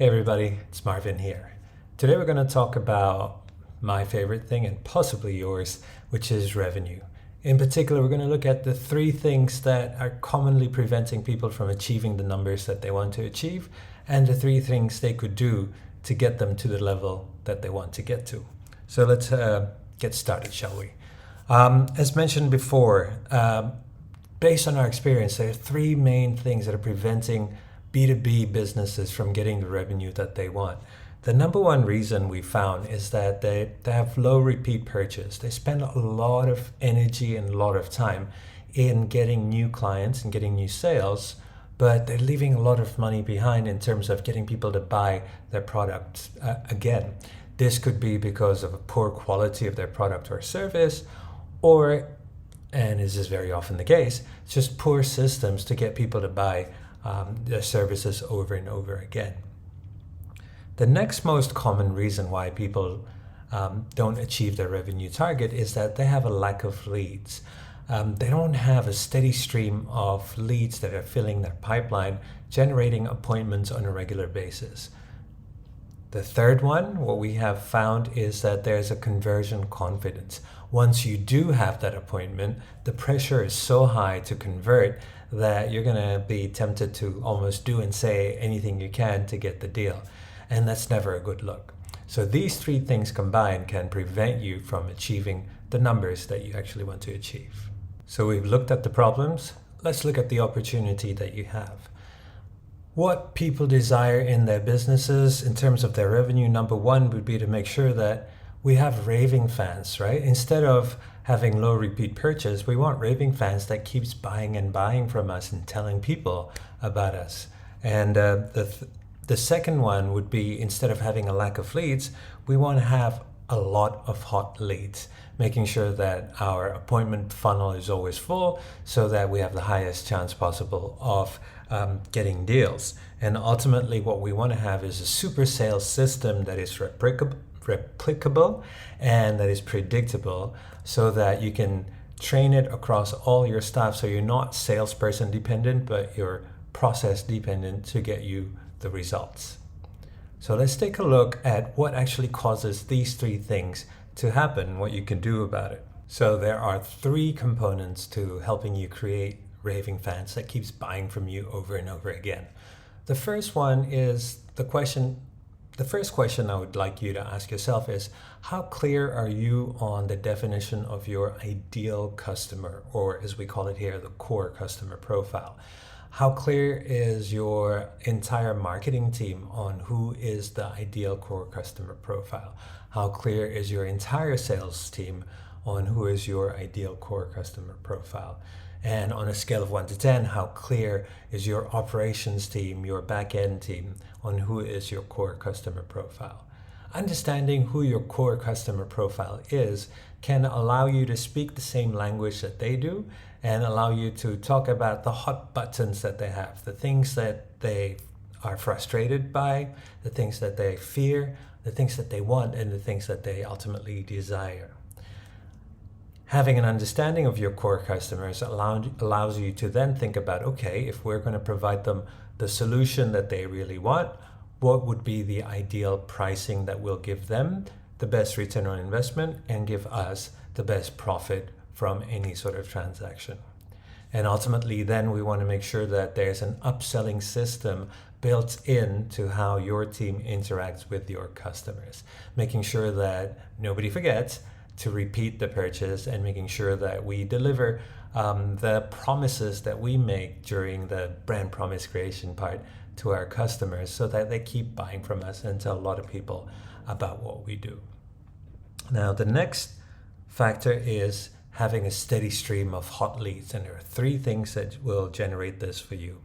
Hey everybody, it's Marvin here. Today we're going to talk about my favorite thing and possibly yours, which is revenue. In particular, we're going to look at the three things that are commonly preventing people from achieving the numbers that they want to achieve, and the three things they could do to get them to the level that they want to get to. So let's get started, shall we? As mentioned before, based on our experience, there are three main things that are preventing B2B businesses from getting the revenue that they want. The number one reason we found is that they have low repeat purchase. They spend a lot of energy and a lot of time in getting new clients and getting new sales, but they're leaving a lot of money behind in terms of getting people to buy their product again. This could be because of a poor quality of their product or service, or, and this is very often the case, just poor systems to get people to buy their services over and over again. The next most common reason why people don't achieve their revenue target is that they have a lack of leads. They don't have a steady stream of leads that are filling their pipeline, generating appointments on a regular basis. The third one, what we have found, is that there's a conversion confidence. Once you do have that appointment, the pressure is so high to convert that you're going to be tempted to almost do and say anything you can to get the deal. And that's never a good look. So these three things combined can prevent you from achieving the numbers that you actually want to achieve. So we've looked at the problems. Let's look at the opportunity that you have. What people desire in their businesses in terms of their revenue, number one would be to make sure that we have raving fans, right? Instead of having low repeat purchase, we want raving fans that keeps buying and buying from us and telling people about us. And the second one would be, instead of having a lack of leads, we want to have a lot of hot leads, making sure that our appointment funnel is always full so that we have the highest chance possible of getting deals. And ultimately what we want to have is a super sales system that is replicable and that is predictable, so that you can train it across all your staff, so you're not salesperson dependent, but you're process dependent to get you the results. So let's take a look at what actually causes these three things to happen, what you can do about it. So there are three components to helping you create raving fans that keeps buying from you over and over again. The first one is the first question I would like you to ask yourself is, how clear are you on the definition of your ideal customer, or as we call it here, the core customer profile? How clear is your entire marketing team on who is the ideal core customer profile? How clear is your entire sales team on who is your ideal core customer profile? And on a scale of 1 to 10, how clear is your operations team, your back-end team, on who is your core customer profile? Understanding who your core customer profile is can allow you to speak the same language that they do, and allow you to talk about the hot buttons that they have, the things that they are frustrated by, the things that they fear, the things that they want, and the things that they ultimately desire. Having an understanding of your core customers allows you to then think about, okay, if we're going to provide them the solution that they really want, what would be the ideal pricing that will give them the best return on investment and give us the best profit from any sort of transaction. And ultimately, then we want to make sure that there's an upselling system built into how your team interacts with your customers, making sure that nobody forgets to repeat the purchase, and making sure that we deliver the promises that we make during the brand promise creation part to our customers, so that they keep buying from us and tell a lot of people about what we do. Now, the next factor is having a steady stream of hot leads, and there are three things that will generate this for you.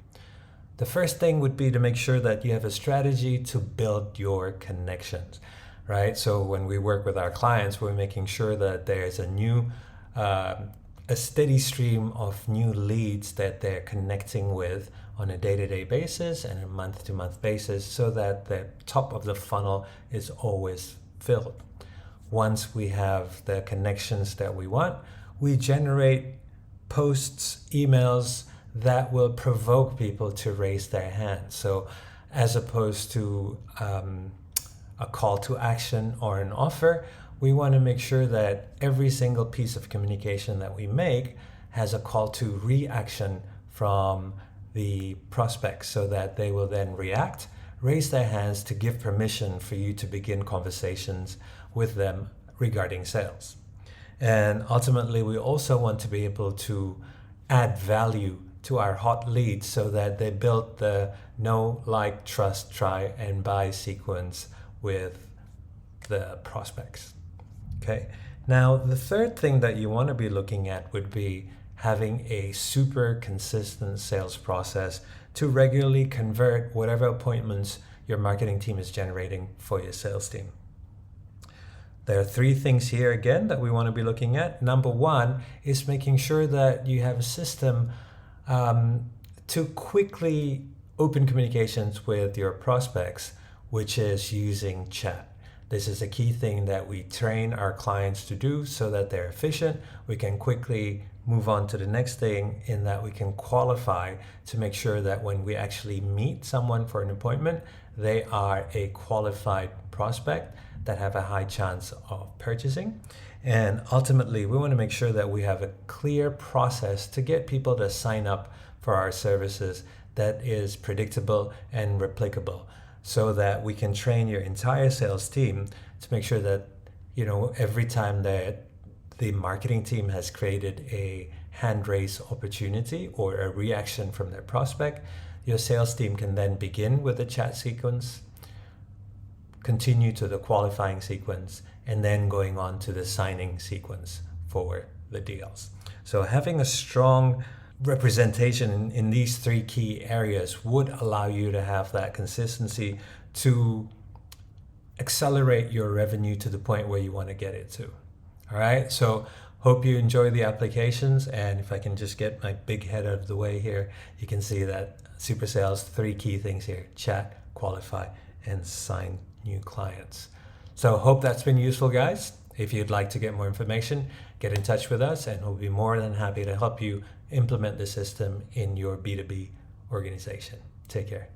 The first thing would be to make sure that you have a strategy to build your connections, right? So when we work with our clients, we're making sure that there's a steady stream of new leads that they're connecting with on a day-to-day basis and a month-to-month basis, so that the top of the funnel is always filled. Once we have the connections that we want, we generate posts, emails that will provoke people to raise their hands. So as opposed to a call to action or an offer. We want to make sure that every single piece of communication that we make has a call to reaction from the prospects, so that they will then react, raise their hands to give permission for you to begin conversations with them regarding sales. And ultimately, we also want to be able to add value to our hot leads so that they build the know, like, trust, try, and buy sequence with the prospects. Okay. Now, the third thing that you want to be looking at would be having a super consistent sales process to regularly convert whatever appointments your marketing team is generating for your sales team. There are three things here again that we want to be looking at. Number one is making sure that you have a system to quickly open communications with your prospects, which is using chat. This is a key thing that we train our clients to do so that they're efficient. We can quickly move on to the next thing, in that we can qualify to make sure that when we actually meet someone for an appointment, they are a qualified prospect that have a high chance of purchasing. And ultimately, we want to make sure that we have a clear process to get people to sign up for our services that is predictable and replicable, so that we can train your entire sales team to make sure that, every time that the marketing team has created a hand raise opportunity or a reaction from their prospect, your sales team can then begin with the chat sequence, continue to the qualifying sequence, and then going on to the signing sequence for the deals. So having a strong representation in these three key areas would allow you to have that consistency to accelerate your revenue to the point where you want to get it to. All right, so hope you enjoy the applications. And if I can just get my big head out of the way here, you can see that super sales, three key things here: chat, qualify, and sign new clients. So hope that's been useful, guys. If you'd like to get more information, get in touch with us, and we'll be more than happy to help you implement the system in your B2B organization. Take care.